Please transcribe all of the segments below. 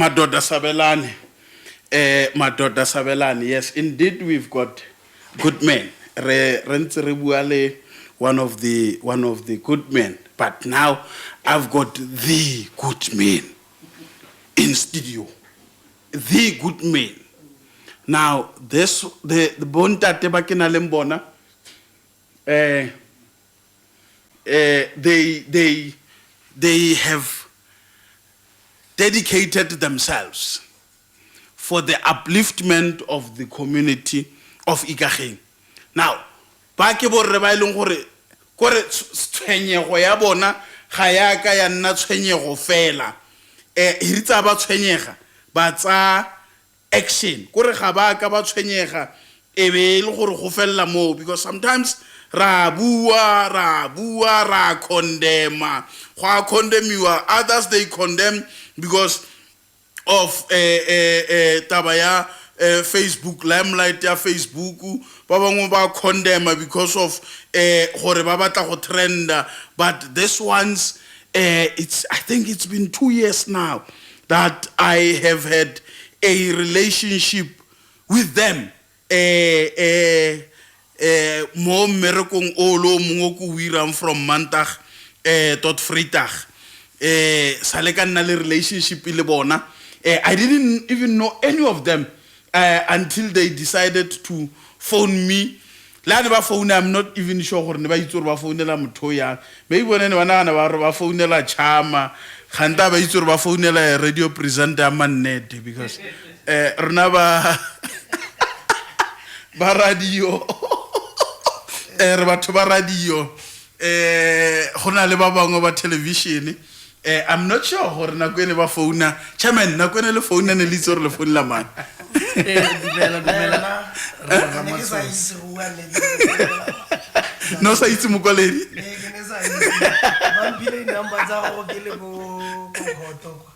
Madoda Sabelani. Madoda Sabelani. Yes, indeed, we've got good men. One of the good men. But now I've got the good men in studio. The good men. Now this the Bonta Tebakina Lembona. They have dedicated themselves for the upliftment of the community of Iikageng. Now, ba ke borre ba ileng gore tshwenyego ya bona ga ya ka ya nna tshwenyego fela. Hiritsa ba tshwenyega ba tsa action. Gore ga ba ka ba tshwenyega e be le gore go fella mo, because sometimes ra condemn. Others they condemn because of tabaya Facebook limelight ya Facebook. Ba bangwe ba condemn because of gore ba batla go trend. But this one's I think it's been 2 years now that I have had a relationship with them. Mo merekong olo mongwe ko wiram from Mantag tot Vrydag sale ka nna le relationship le bona. I didn't even know any of them until they decided to phone me. La ne ba phone, I'm not even sure gore ne ba itse gore ba founela motho ya maybe bona ne bana ba re ba founela Chama khanta ba itse gore ba founela radio presenter Mannet, because rena ba radio re batho ba radio gona le ba bangwe ba television. I'm not sure gore na kwene ba founa chairman na kwene le founa ne le tsore le phone la man. No sa itse mokoledi ba mpile number tsa go ke le go goto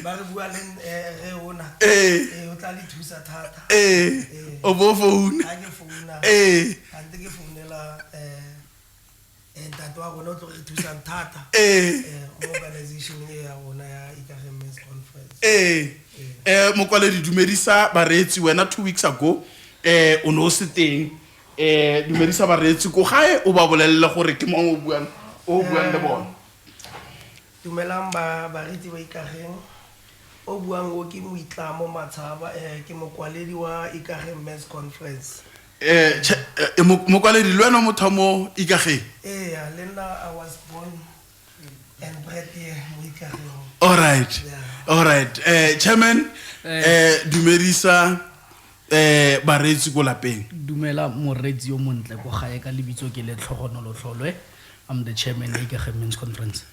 ba re bua le re ona o tla le thusa thata o bo phone a ke founa ante ke founela ntatwa go no tlo re thusa thata organization ya ona ya Iikageng Men's Conference. Mokoledi dumedisa baretsi wena 2 weeks ago o no se teng dumedisa baretsi go gae o ba bolelle gore ke mo o buang le bona. Dumelang baretsi ba Iikageng o buang o ke Moitlamo Matshaba ke mokwaledi wa Iikageng Men's Conference. Mokwaledi le wena motho mo Iikageng? Lena I was born and bred here mo Iikageng. All right. Chairman dumedisa baretsi go lapeng. Dumela moretsi yo montle go gae ka lebitso ke le Tlhogonolo Tlholwe. I'm the chairman of Iikageng Men's Conference.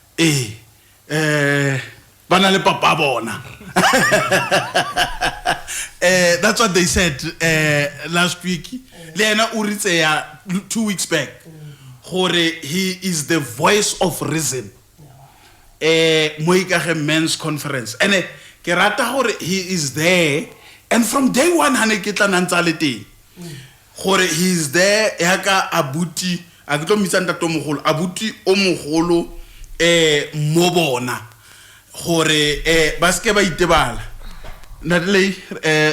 Bana le papa bona. That's what they said last week. Lena uritse ya 2 weeks back. Gore he is the voice of reason. Mo Iikageng Men's Conference. And ke rata gore he is there, and from day one hane ke tla nantsa le teng. Gore he is there ya ka abuti a ke tlo mitsa ntato mogolo abuti o mogolo mo bona gore ba ske ba itebala. Natle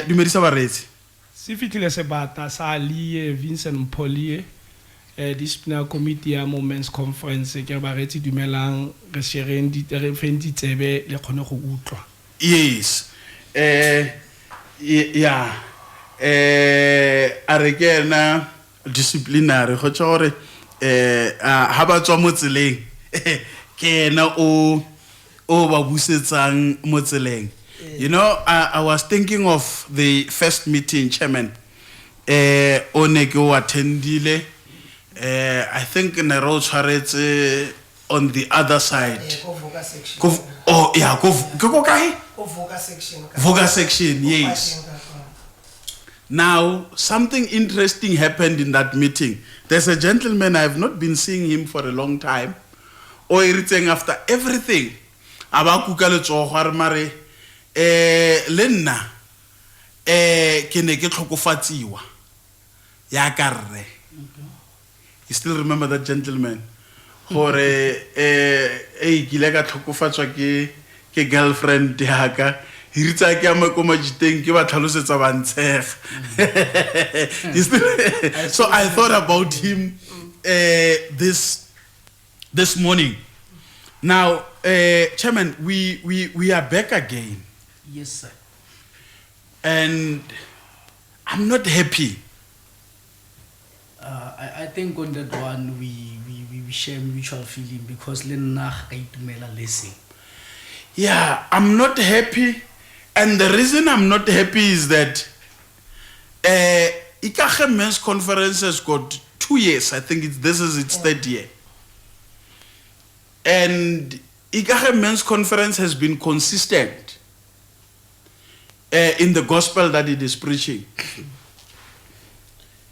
dumedisa baretsi. Se fitlile sebata sa Ali Vincent Mpholie disciplinary committee ya Men's Conference ke baretsi dumelang re shereng di re fendi tsebe le khone go utlwa. Yes. Yeah. A re ke na disciplinary go tsore ha ba tswa mo tseleng ke na o ba busetsang mo tseleng. You know, I was thinking of the first meeting, Chairman. One go attendile. I think Nero Charette on the other side. Oh yeah, go kai? Voga section, yes. Now something interesting happened in that meeting. There's a gentleman, I have not been seeing him for a long time. Oh, everything after everything. Abakuka le tsohwar mare lenna ke ne ke tlhokofatsiwa ya karre. You still remember that gentleman? Gore ke le ka tlhokofatswa ke girlfriend ya ka hiritsa ke ama ko majiteng ke ba tlhalosetsa ba ntshega. So I thought about him this morning. Now, Chairman, we are back again. Yes, sir. And I'm not happy. I think on that one we share mutual feeling because listen. Yeah, I'm not happy. And the reason I'm not happy is that Iikageng Men's Conference has got 2 years. I think this is its 3rd year. And Iikageng Men's Conference has been consistent in the gospel that it is preaching.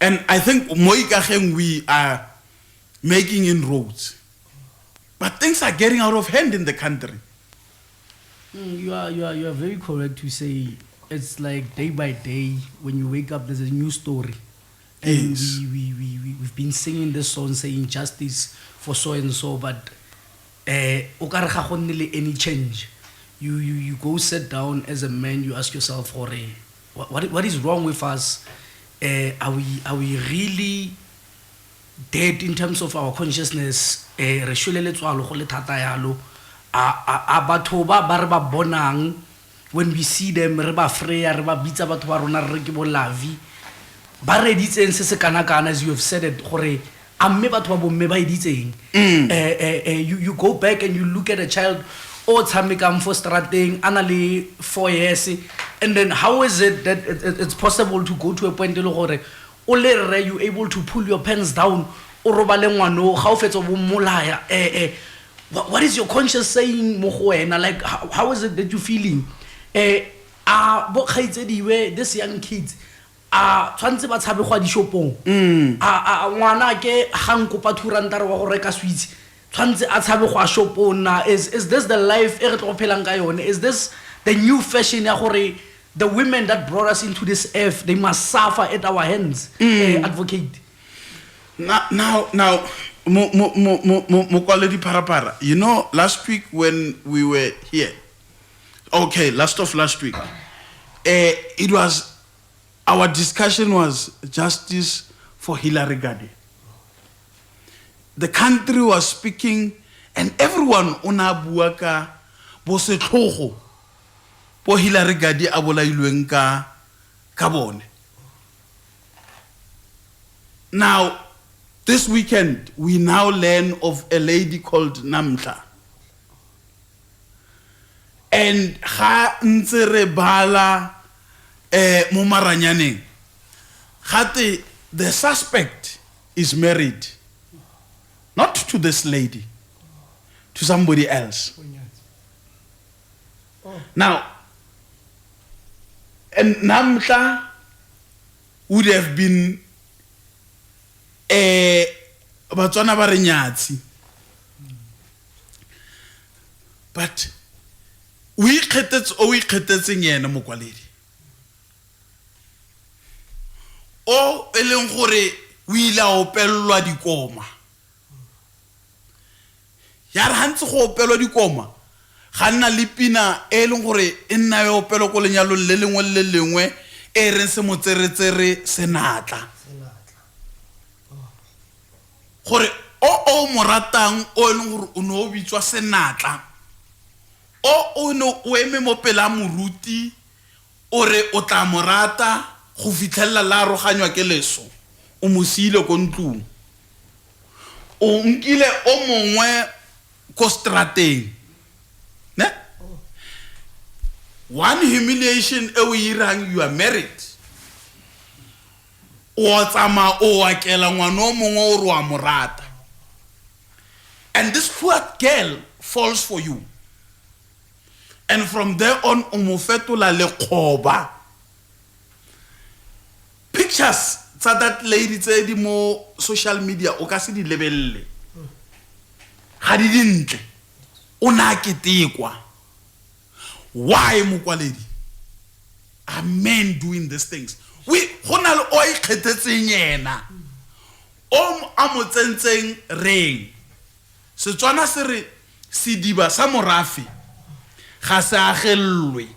And I think Iikageng we are making inroads. But things are getting out of hand in the country. You are very correct to say it's like day by day when you wake up there's a new story. And Yes. we've been singing this song saying justice for so and so, but o ka re ga go nne le any change. You go sit down as a man, you ask yourself, what is wrong with us? Are we really dead in terms of our consciousness? Re shuleletswa go le thata yalo. A batho ba re ba bonang, when we see them re ba freya re ba bitsa batho ba rona re ke bo lavi ba re ditseng se se kana as you have said it gore amme batho ba bomme ba editseng. You go back and you look at a child o tshamekang for strateng ana le 4 years, and then how is it that it's possible to go to a point le gore o le re you able to pull your pants down o robale ngwano ga o fetsa bo molaya? What is your conscience saying mo go wena? Like how is it that you feeling? Bo khaitsediwe this young kids tshwantse ba tshabe go di shopong. Ngwana ke hang kopa 200 wa go reka sweets tshwantse a tshabe go a shopong na. Is this the life e re tlo phelang ka yone? Is this the new fashion ya gore the women that brought us into this earth they must suffer at our hands? Advocate. Now, Mokwaledi Parapara, you know, last week when we were here, last week, it was, our discussion was justice for Hillary Gadi. The country was speaking, and everyone ona buaka bo se tlhogo bo Hillary Gadi a bolailweng ka bone. Now, this weekend, we now learn of a lady called Namhla. And ha ntse re bala mo maranyaneng, gate the suspect is married, not to this lady, to somebody else. Now, and Namhla would have been batswana ba re nyatsi, but we ikgethetseng yena Mokwaledi o eleng gore o ile a opellwa dikoma ya re hantse go opelwa dikoma ga nna le pina e leng gore e nna yo opelo ko lenyalong le lengwe e reng se motseretsere senatla gore o moratang o eleng gore o no bitswa senatla o no o eme mo pela moruti o re o tla morata go fitlhella la roganywa ke leso o mosile ko ntlong o nkile o mongwe ko strateng ne one humiliation e o irang you are married o tsama o akela ngwana o mongwe o re wa morata, and this poor girl falls for you, and from there on o mo fetola lekgoba. Pictures tsa that lady tse di mo social media o ka se di lebelle ga di dintle o na ketekwa. Why Mokwaledi are men doing these things? We hona le o ikgethetseng yena o a motsentseng reng Setswana se re sidiba sa morafe ga se agellwe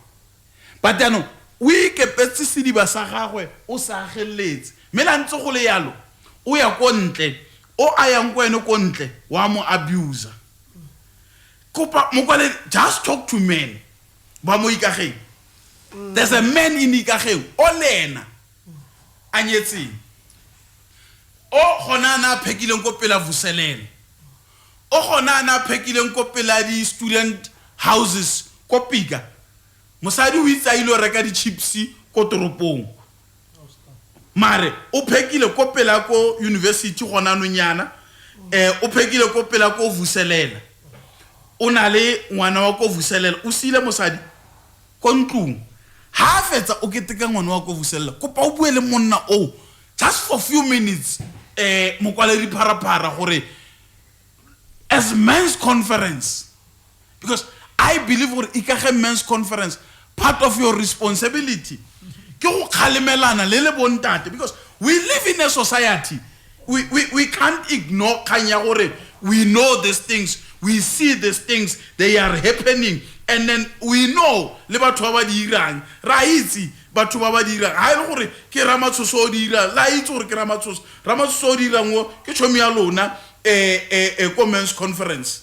but yaanong o ikepetse sediba sa gagwe o sa ageletse mme la ntse go le yalo o ya ko ntle o a yang ko ene ko ntle wa mo abuser kopa mokwaledi just talk to men ba mo Ikageng. There's a man in Ikageng o lena a nyetseng o gona na phekileng ko pela vuselele o gona na phekileng ko pela di student houses ko Pika mosadi o itsa ile reka di chips ko toropong mare o phekile ko pela ko university gona no nyana o phekile ko pela ko vuselela o na le ngwana wa ko vuselela o sile mosadi ko ntlong ha fetsa o keteka ngwana wa ko vuselela kopa o bue le monna o just for few minutes mokwaledi phara gore as men's conference, because I believe for Ikageng men's conference, part of your responsibility because we live in a society we can't ignore kanya. We know these things, we see these things, they are happening, and then we know le batho ba ba dirang ra itse batho ba ba dirang ha ile gore ke Ramatsoso o dira la itse gore ke Ramatsoso o dirang o ke chomi ya lona men's conference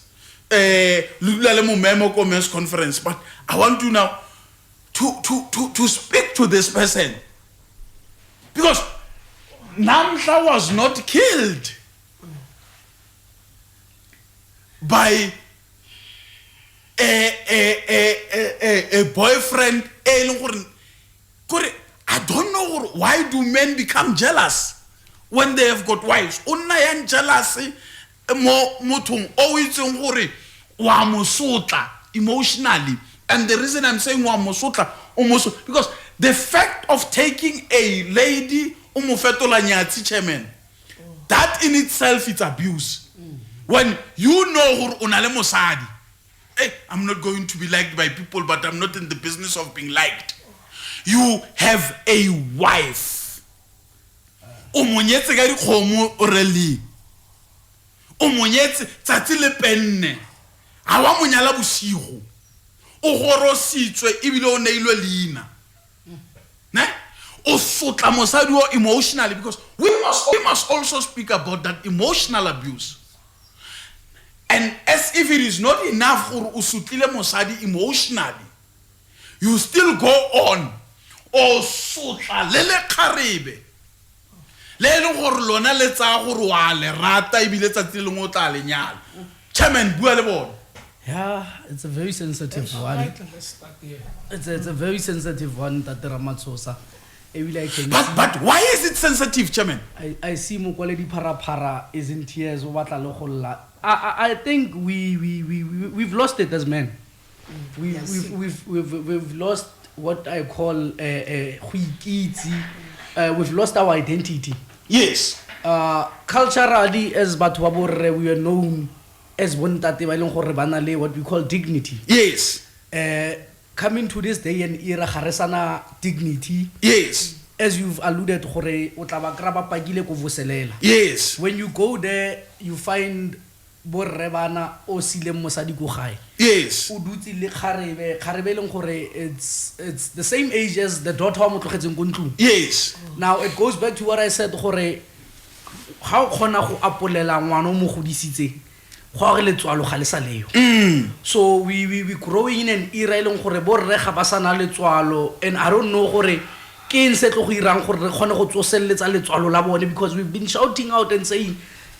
lula le mo memo ko men's conference. But I want you now to speak to this person, because Namhla was not killed by a boyfriend. I don't know why do men become jealous when they have got wives. Unayan jealousy motung always wa mosotla emotionally. And the reason I'm saying wa mosotla almost because the fact of taking a lady umufetola nyati chairman, that in itself is abuse. When you know unale mosadi, hey, I'm not going to be liked by people, but I'm not in the business of being liked. You have a wife. Omonyetse ga dikgomo oreli. Omonyetse tsatsi le penne. Ha wa monyala bosigo. O gorositswe ebile o neilwe leina. Ne? O sotla mosadi o emotionally, because we must also speak about that emotional abuse. And as if it is not enough for usutlile mosadi emotionally, you still go on. O sotla lele kharebe. Lele gore lona le tsa gore wa le rata ebile tsatsi le mo tla le nyala. Chairman bua le bona. Yeah, it's a very sensitive one. It's a very sensitive one, Tate Ramatsosa. But why is it sensitive, Chairman? I see Mokwaledi Para is in tears. I think we've lost it as men. We've lost what I call we've lost our identity. Yes. Culturally, as Batwabore, we are known as what we call dignity. Yes. Coming to this day and era, haresana dignity. Yes. As you've alluded, yes. When you go there, you find borrebana o sile mosadi go gae. Yes. O dutse le kharebe leng gore it's the same age as the daughter wa motlogetseng go ntlong. Yes. Now it goes back to what I said gore how khona go apolela ngwana o mo godisitse go re letswalo ga le sa leo. So we growing in an era leng gore borre ga ba sana letswalo, and I don't know gore ke eng se tlo go irang gore re khone go tsoselletsa letswalo la bone, because we've been shouting out and saying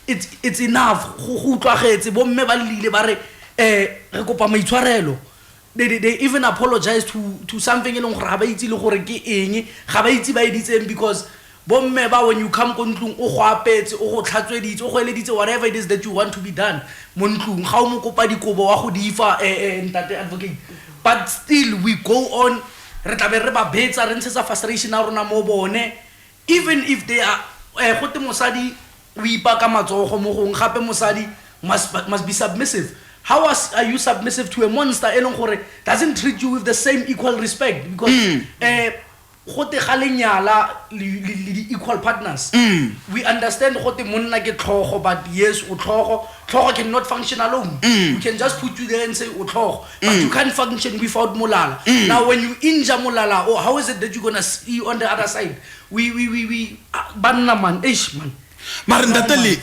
it's enough. Go utlwagetse bo mme ba lile ba re re kopa maitshwarelo. They even apologize to something eleng gore ga ba itse le gore ke eng, ga ba itse ba editseng, because bomme ba when you come ko ntlong o go apetse o go tlhatsweditse o go eleditse whatever it is that you want to be done mo ntlong ga o mo kopa dikobo wa go difa ntate advocate, but still we go on re tla be re ba betsa re ntshetsa frustration a rona mo bone, even if they are gote mosadi o ipa ka matsogo mo gong gape mosadi must be submissive. How are you submissive to a monster eleng gore doesn't treat you with the same equal respect? Because gote ga lenyala le equal partners. We understand gote monna ke tlhogo, but yes o tlhogo cannot function alone. We can just put you there and say o tlhogo, but you can't function without Molala. Now when you injure Molala, how is it that you're gonna see on the other side? We banna man man. Mara Natalie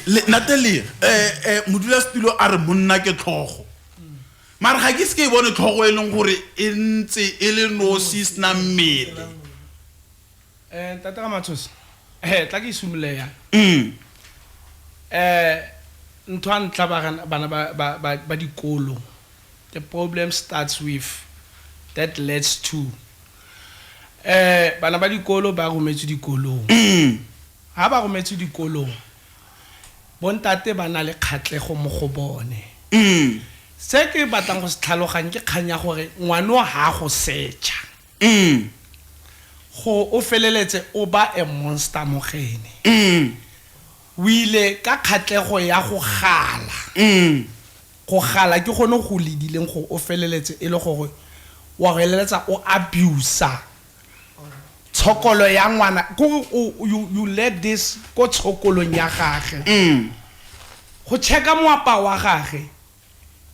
modula stilo a re monna ke tlhogo. Mara ga ke se ke bone tlhogo e leng gore e ntse e le nosi sna mmele. Tata Mathos tla ke isumuleya ntho a ntla bana ba dikolo. The problem starts with that leads to bana ba dikolo ba rometse dikolong. Ha ba rometse dikolong bontate ba na le khatlego mo go bone. Se ke batlang go se tlhaloganya ke kganya gore ngwana ha go setša go o feleletse o ba a monster mo gene. O ile ka khatlego ya go gala go gala ke gone go ledileng go o feleletse e le gore wa go leletsa o abuse tshokolo ya ngwana go you let this go tshokolong ya gage go checka moapa wa gage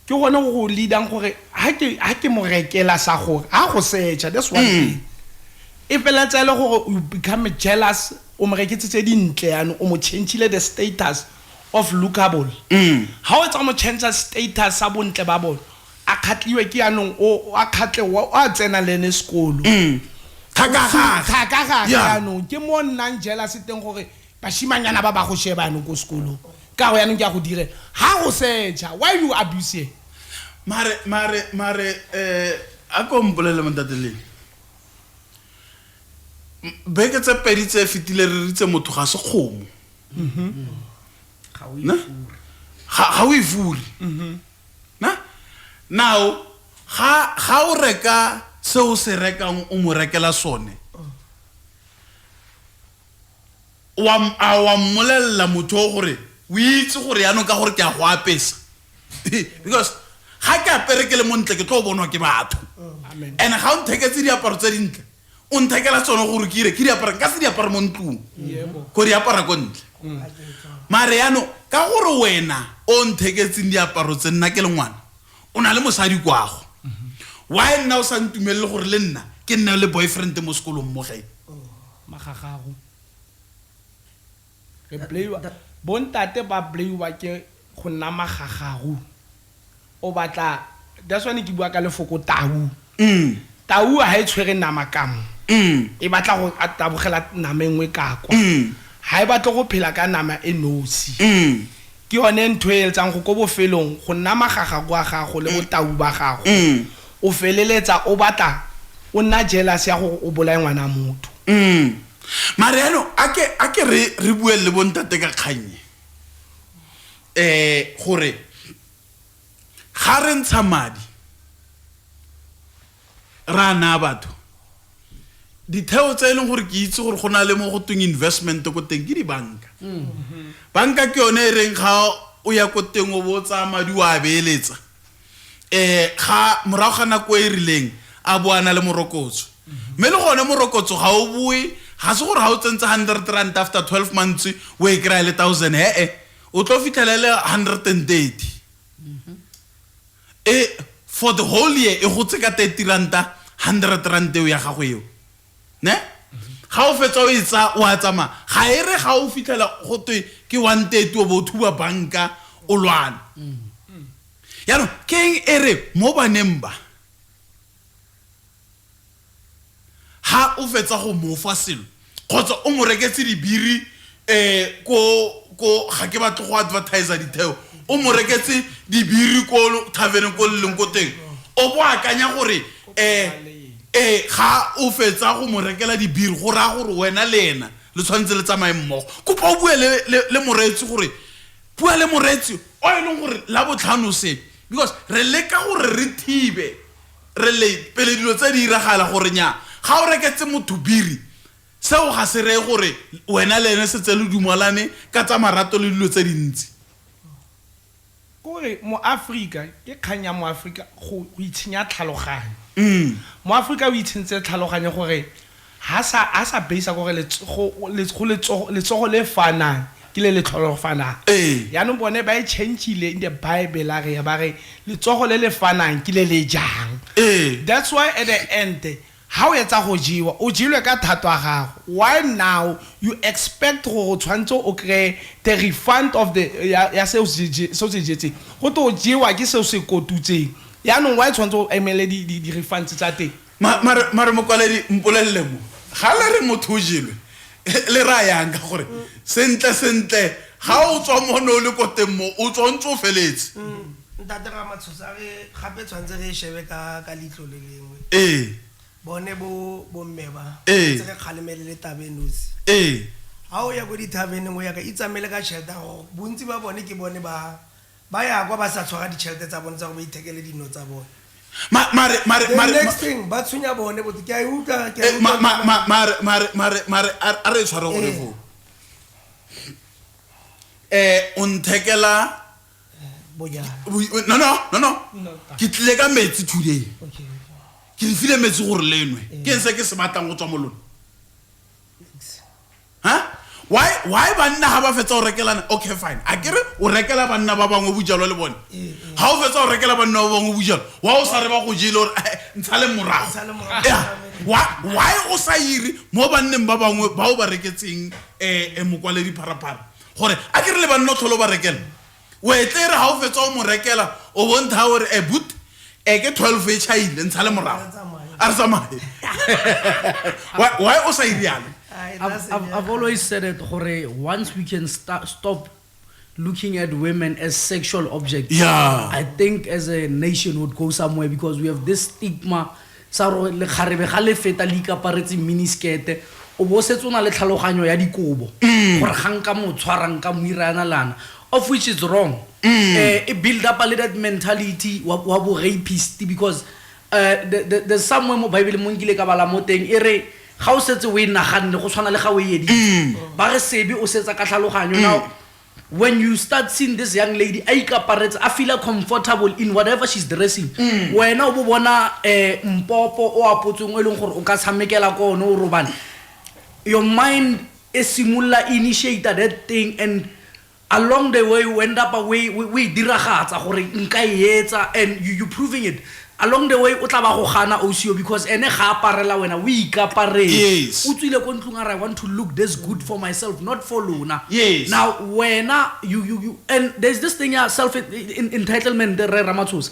ke gone go leadang gore ha ke mo rekela sa gore ha go setša. That's one thing. If let's say you become jealous o mo reketse tse dintle yana o mo changeile the status of lookable. How it's mo change status sa bontle ba bona a khatliwe ke yanong o a khatle a tsena lene sekolo thaka yanong ke mo nang jealous teng gore bashimanyana ba go sheba yanong go sekolo ka go yanong ke a go dire ha go setša. Why you abuse mare a kompolele montatele beke tse pedi tse fitile re ritse motho ga se kgomo ga o ifuri na now ga o reka se o se rekang o mo rekela sone wa mmolella motho gore o itse gore yanong ka gore ke a go apesa because ga ke apere ke le montle ke tlo bonwa ke batho and ga o ntheketse diaparo tse dintle o nthekela tsone gore ke diaparo ka se diaparo mo ntlong go diapara ko ntle mare yano ka gore wena o ntheketseng diaparo tse nna ke le ngwana o na le mosadi kwago why nna o sa ntumelele gore le nna ke nna le boyfriend mo sekolong mo gae magagago re playwa bontate ba playwa ke go nna magagago o batla. That's why ke bua ka lefoko tau ha e tshwere nama kamo e batla go atabogela nama engwe ka kwa ha e batla go phela ka nama e nosi ke yone ntho e etsang go bofelong go nna magagago a gago le go tau ba gago o feleletsa o batla o nna jealous ya go o bolae ngwana motho. Mariano ake re bue le bontate ka kganye gore ga re ntsha madi rana batho ditheo tse e leng gore ke itse gore go na le mo go tweng investment go teng ke dibanka. Banka ke yone e reng ga o ya ko teng o botsa madi wa beeletsa ga morago ga nako e rileng a boana le morokotso mme le gone morokotso ga o bue ga se gore ga o tsentse 100 rand after 12 months o e kry-a le 1000 o tlo fitlhela le 130 for the whole year e go tse ka 30 ranta 100 rand eo ya gago eo ne ga o fetsa o itsa o a tsama ga e re ga o fitlhela go twe ke 130 o bo thuba banka o lwana yano keng ere mo baneng ba ha o fetsa go mofa selo kgotsa o mo reketse dibiri ko ga ke batla go advertise ditheo o mo reketse dibiri ko tavern ko leng ko teng o bo akanya gore ga o fetsa go mo rekela dibiri go ra gore wena lena le tshwantse le tsamaye mmogo kopa o bue le moretsi gore bua le moretsi o e leng gore la botlhano se because re leka gore re thibe re le pele dilo tse di iragala gore nya ga o reketse motho biri seo ga se re gore wena lene se tse le dumalane ka tsa marato le dilo tse dintsi gore mo Africa ke khanya mo Africa go itshenya tlhaloganyo mo Africa o itshentse tlhaloganyo gore ha sa base gore letsogo le fanang ke le tlholo fanang ya no bone ba changeile in the Bible ba re letsogo le fanang ke le jang that's why at the end how etsa go jiwa o jilwe ka thatwa gago why now you expect go tshwantse o kre the refund of the ya se so se jetse go to jiwa ke se se kotutseng ya no why tshwantse o emele di refunds tsa teng mare mokwaledi mpolelle mo ga le re motho o jilwe le ra yang ka gore sentle ga o tswa mono le koteng mo o tsontse o feletse ntate ga matshosa re gape tshwantse re shebe ka litlo le lengwe bone bo mme ba tse re kgalemele le tabenosi ha o ya go di tabeneng o ya ka itsamele ka tšhelete go bontsi ba bone ke bone ba ya kwa ba sa tshwara ditšhelete tsa bone tsa go ba ithekele dino tsa bone mare next thing ba tshunya bone bote ke a utlwa mare a re tshware gore fo o nthekela no ke tlile ka metsi today ke di file metsi gore lenwe ke se ke se batlang go tswa molona why banna ha ba fetsa o rekelana okay fine a kere o rekela banna ba bangwe bujalo le bone ha o fetsa o rekela banna ba bangwe bujalo wa o sa re ba go jile gore ntshale morago why o sa iri mo banneng ba bangwe ba o ba reketseng mokwaledi pharapara gore a kere le banna tlholo ba rekela o etlere ha o fetsa o mo rekela o bontsha gore but ke 12 e chaile ntshale morago a re tsamaye why o sa iri yana I've always said it, once we can stop looking at women as sexual objects, I think as a nation would go somewhere, because we have this stigma. Of which is wrong. It build up a little mentality wabu rapist, because there's somewhere mo Bible mongile ka bala mo teng ere ga o setse we naganne go tshwana le ga o yedi ba re sebe o setsa ka tlhaloganyo. Now when you start seeing this young lady I feel comfortable in whatever she's dressing, wena o bona mpopo o apotsong e leng gore o ka tshamekela ko no robana, your mind is simula initiate that thing, and along the way you end up we diragatsa gore nka etsa, and you proving it along the way o tla ba go gana osio, because ene ga aparela wena o ikaparela o tswile ko ntlong I want to look this good for myself, not for lona. Now wena you and there's this thing self entitlement re Ramathusa.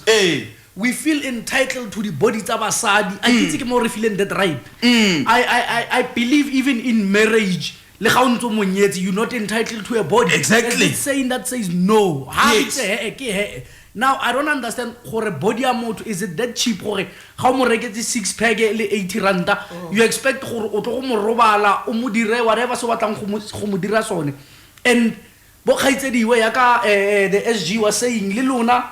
We feel entitled to the body tsa basadi. I think ke mo re feeling that right. I believe even in marriage le ga o ntse mo nyetse you're not entitled to a body. Exactly. There's saying that says no. Now I don't understand gore body ya motho is it that cheap gore ga o mo reketse 6 pack le 80 randa you expect gore o tlo go mo robala o mo dire whatever so batlang go mo dira sone. And bo khaitsediwe ya ka the SG was saying le lona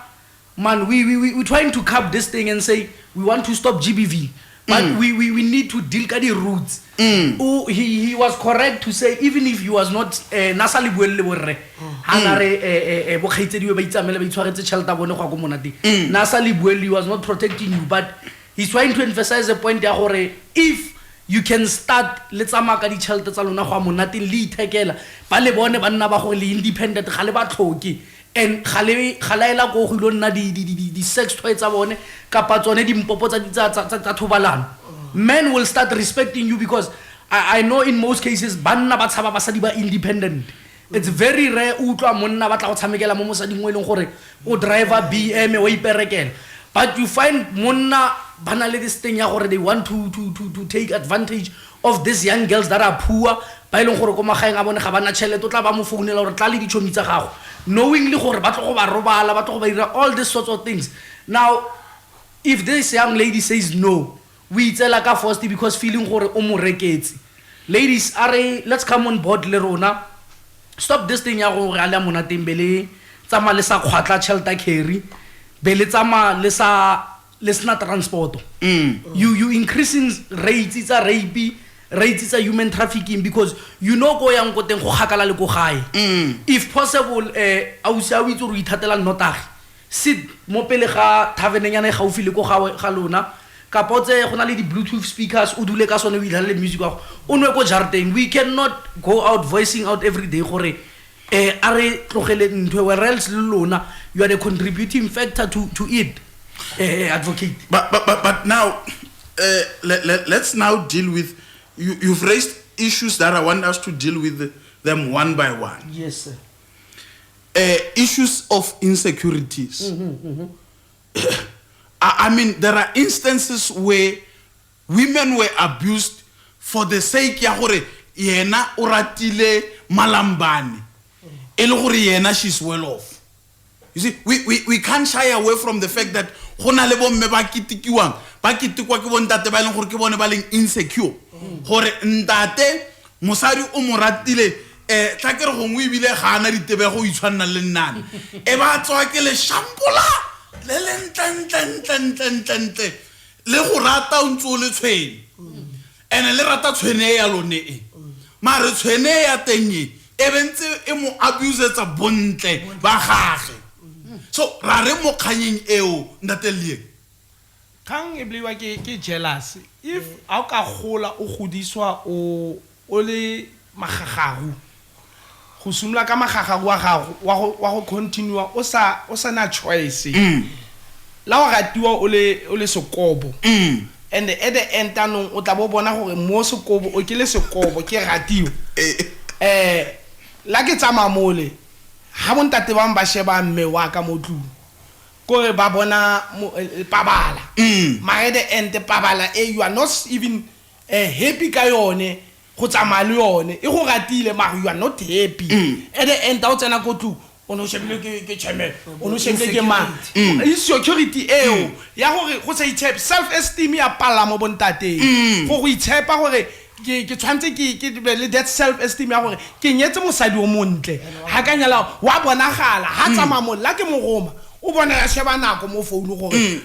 man we trying to cap this thing and say we want to stop GBV, but we need to deal with the roots. He was correct to say even if he was not nasali buelle borre hanare bo khaitsediwe ba itsamela ba itshwaretse tšhelta bone go go monate nasali buelle he was not protecting you, but he's trying to emphasize the point ya gore if you can start let's amaka di tšhelta tsa lona go monate le ithekela ba le bone banna ba go le independent ga le ba tlhoki, and khalaela go go nna di sex toys tsa bone kapa tsone di mpopo tsa thobalano. Men will start respecting you, because I know in most cases banna ba tshaba basadi ba independent. It's very rare utlwa monna ba tla go tshamekela mo mosading mo eleng gore o driver BM o iperekela, but you find monna bana le this thing ya gore they want to take advantage of these young girls that are poor ba eleng gore ko magaeng a bone ga bana tšhelete o tla ba mo founela gore tla le ditšhomi tsa gago, knowingly gore ba tlo go ba robala ba tlo go ba dira all these sorts of things. Now if this young lady says no, we tsela ka first because feeling gore o mo reketse. Ladies let's come on board le rona, stop this thing ya gore a le monateng bele tsama le sa khwatla tšhelta carry bele tsama le sna transport. You increasing rates tsa rape, rates tsa human trafficking, because you know go yang go teng go gakala le go gae. If possible a o sia o itse re ithatela notagi sit mo pele ga taverneng ya ne gaufi le go ga lona kapo tse go na le di-bluetooth speakers o dule ka sone o ilale music wa go o nwe ko jarteng. We cannot go out voicing out every day gore a re tlogele ntwe where else le lona you are the contributing factor to it, advocate. But now let's now deal with you've raised issues that I want us to deal with them one by one. Yes, sir. Issues of insecurities. I mean, there are instances where women were abused for the sake ya gore yena o ratile malambane e le gore yena she's well off. You see, we can't shy away from the fact that gona le bomme ba kitikiwang ba kitikwa ke bontate ba leng gore ke bone ba leng insecure gore ntate mosadi o mo ratile tla ke re gongwe ibile ga ana ditebego o itshwanna le nnane e ba tswa ke le shampola le lentlentle le go rata o ntse o le tshwene ene le rata tshwene ya lone e mare tshwene ya teng e bentse e mo abusetsa bontle ba gage. So ra re mo kganyeng eo ndatelie kang e bliwa ke jealous if a ka gola o godiswa o le magagagu go sumla ka magagagu wa gago wa go continue o sa na choice la wa ratiwa o le sekobo and at the end tanong o tla bo bona gore mo sekobo o ke le sekobo ke ratiwa la ke tsama mole ha bontate ba mba sheba mme wa ka motlu gore ba bona pabala mare the end pabala you are not even happy ka yone go tsama le yone e go ratile mare you are not happy at the end o tsena go tlu ono shebile ke cheme ono shebile ke ma insecurity eo ya gore go sa itshepa self esteem ya pala mo bontate go itshepa gore ke tshwantse ke le that self esteem ya gore ke nyetse mosadi o montle ha ka nyala wa bonagala ha tsama mo la ke mo goma o bona ya sheba nako mo phone gore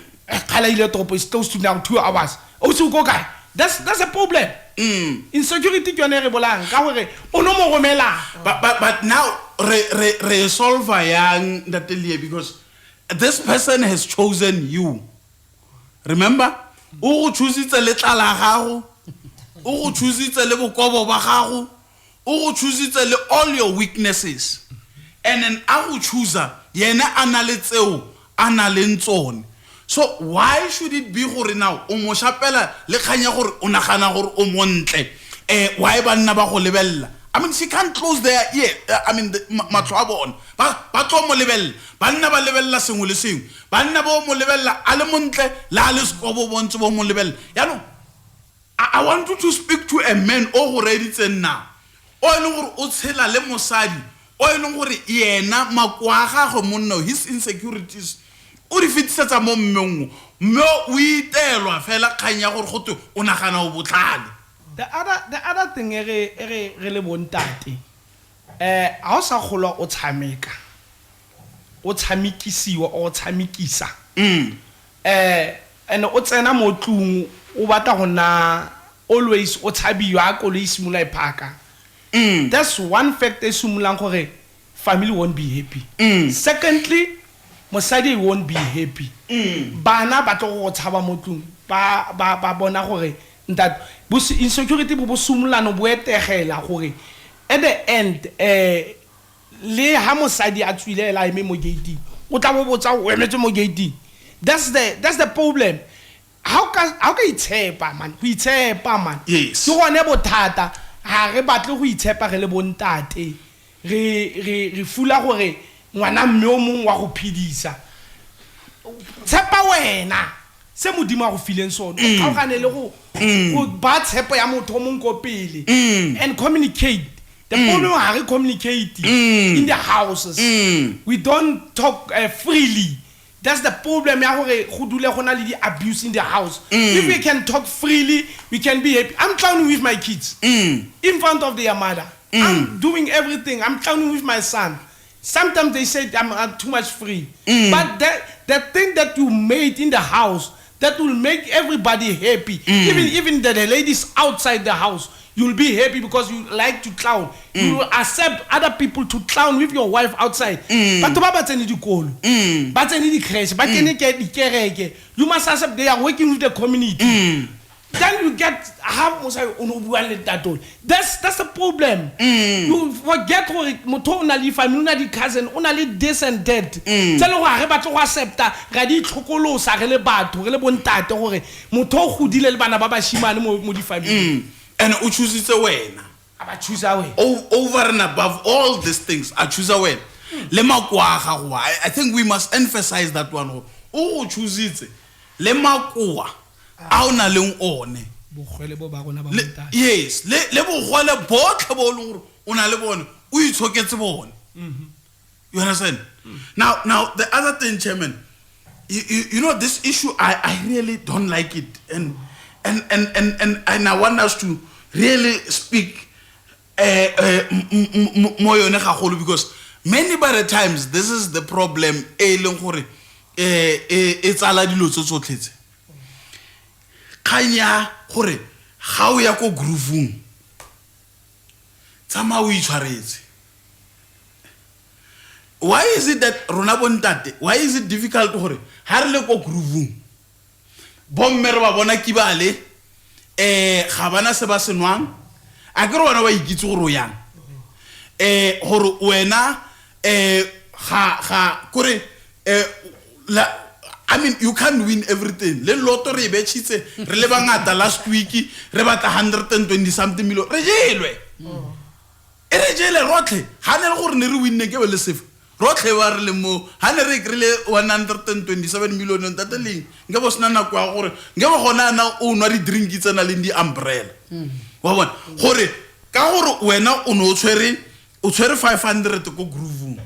khala ile topo is close to now 2 hours o se go kae. That's a problem. Insecurity ke yone re bolang ka gore o no mo romela but now re solve yang ndatelie because this person has chosen you. Remember o go choositse le tlala gago o go choositse le bokobo ba gago o go choositse le all your weaknesses and then a go choosa yena ana le tseo ana le ntsone. So why should it be gore now o mo shapela le khanya gore o nagana gore o montle why ba nna ba go lebella? I mean she can't close their ear. I mean matlo a bona ba tlo mo lebella ba nna ba lebella sengwe le sengwe ba nna bo mo lebella a le montle la le skobo bontse bo mo lebella. Ya no I want you to speak to a man o go reditseng now o e leng gore o tshela le mosadi o e leng gore yena makwa ga go monno his insecurities o di fitisetsa mo mmeng mo o itelwa fela khanya gore gote o nagana o botlhale. The other thing re le bontate a o sa golwa o tshameka o tshamikisiwa o tshamikisa and o tsena mo tlung o batla gona always o tshabiwa go le simula ipaka. That's one fact e sumulang gore family won't be happy. Secondly, mosadi won't be happy. Bana ba tlo go tshaba mo tlung ba bona gore ntate insecurity bo sumulano bo etegela gore at the end le ha mosadi a tswilela ime mo gate o tla bo botsa o emetse mo gate. That's the problem. How can itshepa man go itshepa man yes go gone bothata ha re batle go itshepa re le bontate re fula gore ngwana mme o mong wa go phidisa tshepa wena se modimo a go fileng sone ka gane le go ba tshepa ya motho mong go pele and communicate. The problem ha re communicate in the houses. We don't talk freely. That's the problem ya gore go dule gona le di abuse in the house. If we can talk freely, we can be happy. I'm clowning with my kids in front of their mother. I'm doing everything. I'm clowning with my son. Sometimes they say I'm too much free. But the thing that you made in the house, that will make everybody happy. Even the ladies outside the house, you'll be happy because you like to clown. You will accept other people to clown with your wife outside. But you must accept they are working with the community. Then you get that's the problem. You forget what family cousin only this and that. Tell you ba tlo accept ga di tlhokolosa re le batho re le bontate gore motho o godile le bana ba bashimane mo di family. And u choose wena. Aba choose away. Over and above all these things, I choose wena. Le makwa ga I think we must emphasize that one. O choose it. Le makwa auna le one bogwele bo ba rona ba montate. Yes, le bogwele botlhe bo le una le bone o itshoketse bone. You understand? Now the other thing, Chairman, you know this issue I really don't like it, and I want us to really speak more yone gagolo, because many by the times this is the problem e leng gore it's ala dilo tsotletse. Kanya gore ga o ya go grooving tsama o itshwaretse. Why is it that rona bontate, why is it difficult gore ha re le go grooving bomme re ba bona kibale ga bana se ba senwang a ke re wena wa ikitse gore o yang gore wena ga kore I mean, you can't win everything. Le lotto re betshitse re le bangata last week re batla 120 something million re jelwe re jele rotlhe ha ne gore ne re winne ke le sef rotlhe wa re le mo ha ne re krile 127 million on tateleng nge bo sna na kwa gore nge bo gona na o nwa di drink tsena le di umbrella wa bona gore ka gore wena o no tshwere 500 go groove.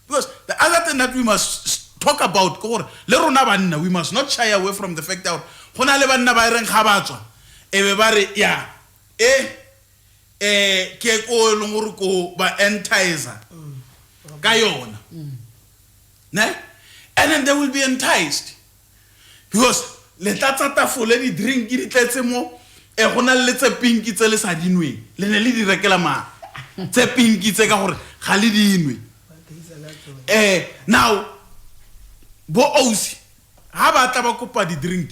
Because the other thing that we must talk about le rona banna, we must not shy away from the fact that gona le banna ba reng ga batswa e be ba re ya ke ko le gore ko ba enticer ka yona ne, and then they will be enticed because le tlatsa tafole di drink di tletse mo gona le tse pinki tse le sa dinwe le ne le di rekela ma tse pinki tse ka gore ga le dinwe. Now bo ausi ha ba tla ba kopa di drink,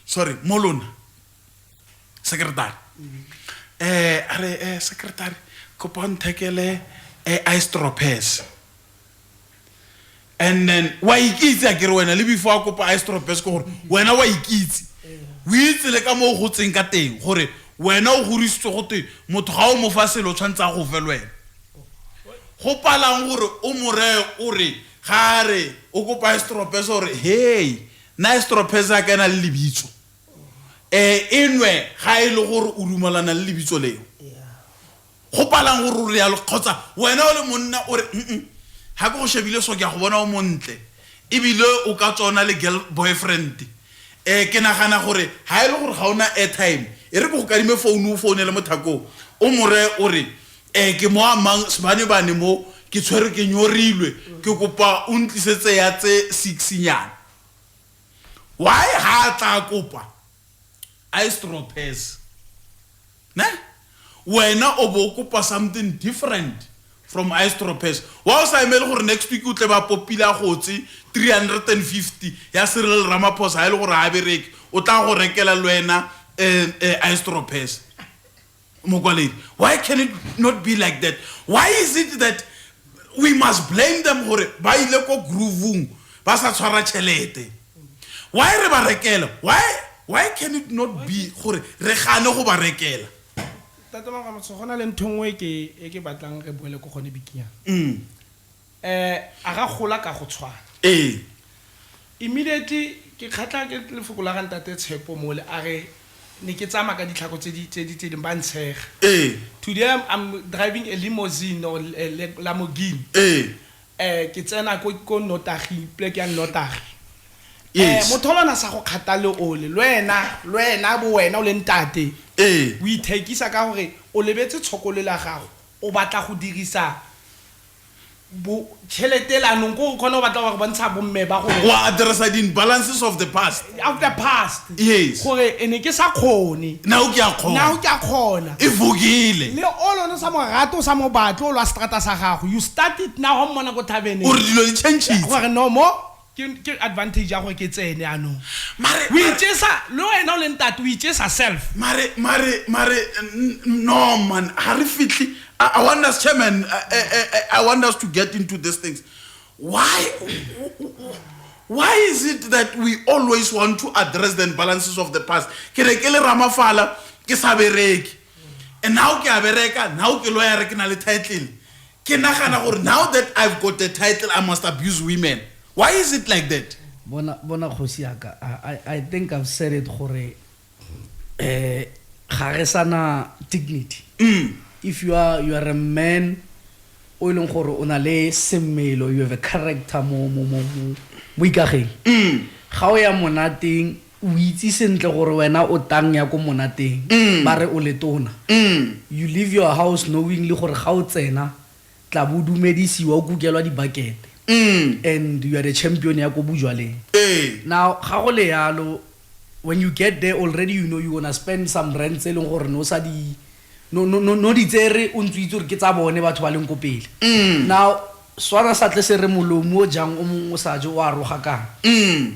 sorry molona secretary are secretary kopa nthekele ice droppers, and then wa ikitse a kere wena le before kopa ice droppers ko gore wena wa ikitse o itse le ka mo go tseng ka teng gore wena o gorisitswe go te motho ga o mo fa selo tshwantsa go velwena go palang gore o more o re gare o kopa stropes gore hey na stropes a kana le lebitso enwe ga ile gore o dumalana le lebitso leo go palang gore o re ya khotsa wena o le monna o re ha go shebile so ke go bona o montle ebile o ka tsona le girl boyfriend ke nagana gore ha ile gore ga ona airtime e re go kadime phone o founela mothako o more o re ke mo amang sebane bane mo ke tshwere ke nyorilwe ke kopa o ntlisetse ya tse 6 nyana. Why ha tla kopa ice droppers ne wena o bo kopa something different from ice droppers? Wa o sa emele gore next week o tle ba popila gotse 350 ya Cyril Ramaphosa ile gore ha bereke o tla go rekela lwena ice droppers. Why can it not be like that? Why is it that we must blame them gore ba ile ko grooving ba sa tshwara tšhelete? Why re ba rekela? Why can it not be gore re gane go ba rekela? Tata ba motho gona le nthongwe ke batlang re boele go gone bikinya a ga gola ka go tshwana immediately ke khatla ke le fokola ga ntate tshepo mole a re ne ke tsama ka ditlhako tse di ba ntshega today I'm driving a limousine or a Lamborghini ke tsena ko notagi plek ya notagi motholwana sa go khatale ole lwena bo wena o le ntate o ithekisa ka gore o lebetse tshokolela gago o batla go dirisa tšhelete lanong ko kgone go batla go bontsha bomme ba gore wa addressa the imbalances of the past. Yes. gore ene ke sa kgone Now ke a kgona. now ke a kgona E vukile. le olone sa morato sa mo batlo o lwa strata sa gago you start it now go mmona ko thabene O re dilo di changes. gore no mo ke advantage ya gore ke tsene ano Mare o itjesa le wena o le ntate o itjesa self mare no man, ha re fitli. I want us, Chairman, I want us to get into these things. Why is it that we always want to address the imbalances of the past? Ke re ke le Ramafala, ke sa bereki. And now ke a bereka, now ke lawyer ke na le title. Ke nagana gore now that I've got the title, I must abuse women. Why is it like that? Bona kgosi yaka, I think I've said it gore ga re sana dignity. If you are a man o ileng gore o na le semelo, you have a character mo Iikageng. Ga o ya monateng o itse sentle gore wena o tang ya ko monateng ba re o letona. You leave your house knowing le gore ga o tsena tla bo dumedisiwa o kukelwa di bucket. And you are the champion ya ko bujwaleng. Now ga go le yalo, when you get there already you know you're gonna spend some rents eleng gore no sa di no di tsere o ntse itse ke tsa bone batho ba leng ko pele. Now swara sa tle se re molomo jang o mongwe sa jo wa roga kang.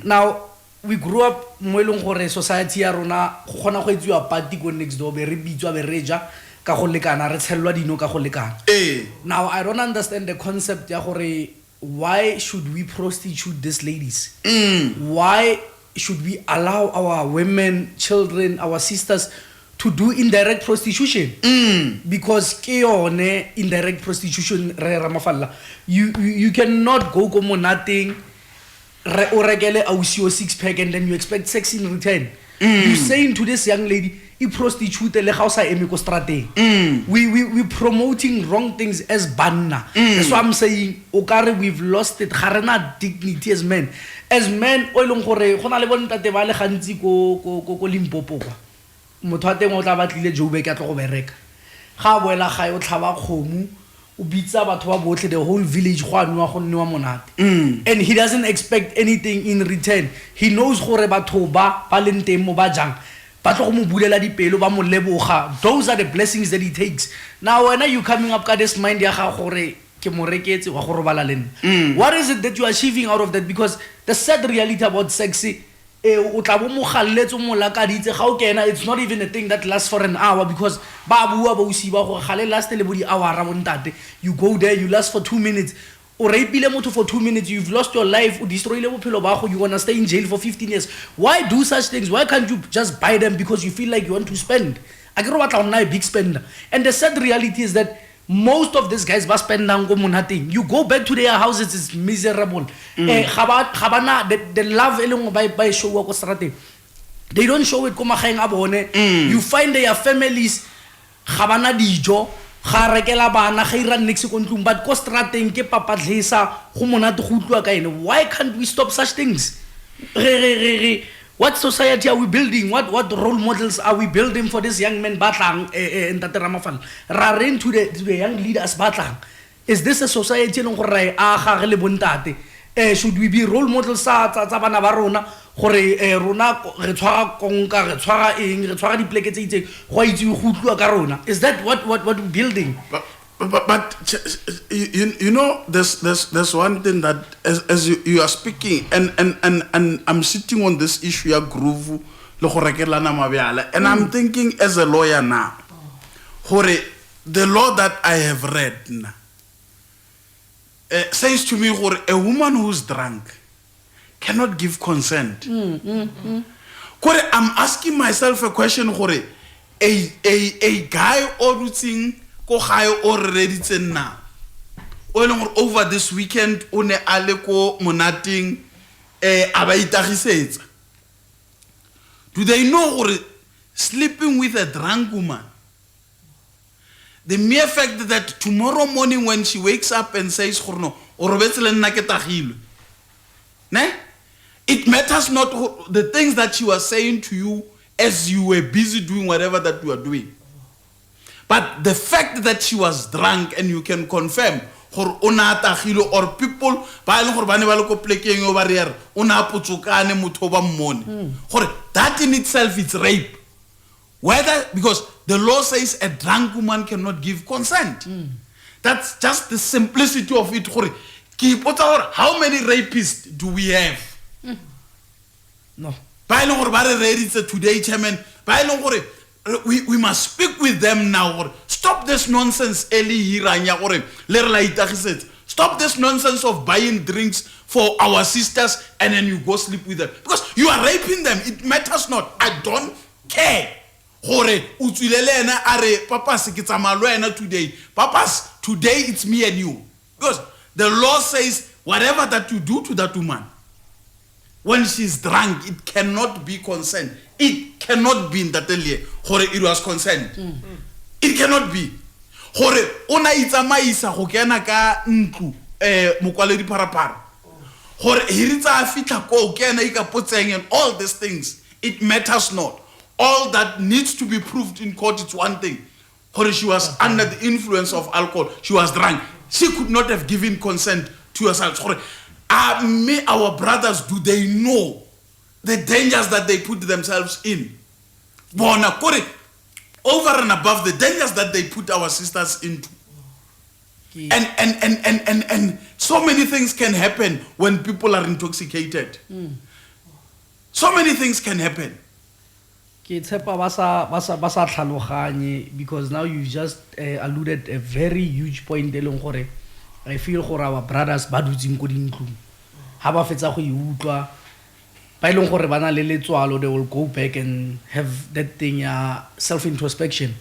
Now we grew up mo eleng gore society ya rona go gona go etsiwa party go next door be re bitswa be reja ka go lekana re tshelwa dino ka go lekana. Now I don't understand the concept ya gore why should we prostitute these ladies? Why should we allow our women, children, our sisters to do indirect prostitution? Because ke yone indirect prostitution re Ramafalla. You cannot go monateng re o rekele ausi o 6-pack and then you expect sex in return. You saying to this young lady e prostitute le ga o sa eme ko strateng. We promoting wrong things as banna. That's what I'm saying. Okare we've lost it. Ga rena dignity as men. As men o ileng gore gona le bontate ba le gantsi ko Limpopo kwa. Motho a teng o tla batlile Joburg a tlo go bereka. Ga boela ga o tlhaba khomu o bitsa batho ba botle the whole village go anwa go nnewa monate. And he doesn't expect anything in return. He knows gore batho ba leng teng mo ba jang ba tlo go mo bulela dipelo ba mo leboga. Those are the blessings that he takes. Now when are you coming up ka this mind ya ga gore ke mo reketse wa go robala le nna? What is it that you are achieving out of that? Because the sad reality about sex o tla bo mo galletse mo lakaditse ga o kena, it's not even a thing that lasts for an hour because ba bua ba usiba go gale last le bo di hour ra bontate. You go there, you last for 2 minutes. O rapile motho for 2 minutes, you've lost your life, o destroyile bophelo ba go, you want to stay in jail for 15 years. Why do such things? Why can't you just buy them because you feel like you want to spend? I get what I'm a big spender. And the sad reality is that most of these guys ba spend go monateng. You go back to their houses, it's miserable. Gabana the love eleng ba show ko strateng. They don't show it ko magaeng a bone. You find their families gabana dijo, ga rekela bana ga ira nix ko ntlong, but ko strateng ke papatlisa go monate go utlwa ka ene. Why can't we stop such things? What society are we building? What role models are we building for these young men batlang ntate Ramafalla? Ra re into the young leaders batlang. Is this a society eleng gore re aga re le bontate? Should we be role models tsa bana ba rona gore rona re tshwara konka re tshwara eng re tshwara dipleke tse itseng go itse go utlwa ka rona? Is that what we're building? But you know there's one thing that as you are speaking and I'm sitting on this issue ya groove le go rekelana mabeala, and I'm thinking as a lawyer now gore the law that I have read now says to me gore a woman who's drunk cannot give consent. Gore I'm asking myself a question gore a guy ordering ko gae o reditse nna o eleng gore over this weekend o ne a le ko monateng a ba itagisetsa. Do they know gore sleeping with a drunk woman, the mere fact that tomorrow morning when she wakes up and says gore no o robetse le nna ke tagilwe, ne, it matters not the things that she was saying to you as you were busy doing whatever that you are doing. But the fact that she was drunk, and you can confirm, gore o na tagilo or people ba ile gore ba ne ba le ko plekeng yo ba re ya o na potsokane motho ba mmone gore that in itself it's rape, whether because the law says a drunk woman cannot give consent. That's just the simplicity of it. Gore ke ipotsa gore how many rapists do we have? No. Ba ile gore ba re reditse today, chairman, ba ile gore we must speak with them now. Stop this nonsense, Eli Hiranya. Stop this nonsense of buying drinks for our sisters and then you go sleep with them. Because you are raping them. It matters not. I don't care. Papas, today. Papas, today it's me and you. Because the law says whatever that you do to that woman, when she's drunk, it cannot be consent. It cannot be in that it was consent. It cannot be. Hore ona itsamaisa go kena ka ntlu mokwaledi parapara. Hore hiritsa a fitla ko kena ikapotseng and all these things. It matters not. All that needs to be proved in court is one thing. Hore she was under the influence of alcohol. She was drunk. She could not have given consent to herself. Hore our brothers, do they know the dangers that they put themselves in? Bona kore over and above the dangers that they put our sisters into. And so many things can happen when people are intoxicated. So many things can happen. Because now you just alluded a very huge point. I feel for our brothers ba dutsing ko dintlong ha ba fetsa go iutlwa ba ileng gore bana le letswalo, they will go back and have that thing self introspection.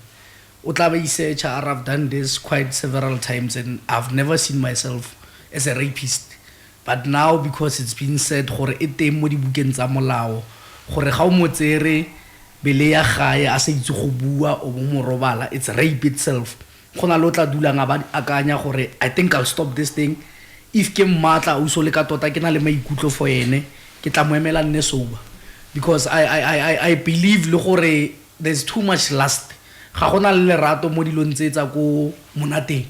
O tla ba research, I've done this quite several times and I've never seen myself as a rapist, but now because it's been said gore e teng mo dibukeng tsa molao gore ga o motsere bele ya gae a sa itse go bua o mo robala, it's rape itself. Khona lo tla dula nga ba akanya gore I think I'll stop this thing if ke matla o so le ka tota ke na le maikutlo for ene ke tla mo emela nne soba, because I believe le gore there's too much lust. Ga gona le lerato mo dilong tse tsa ko monateng.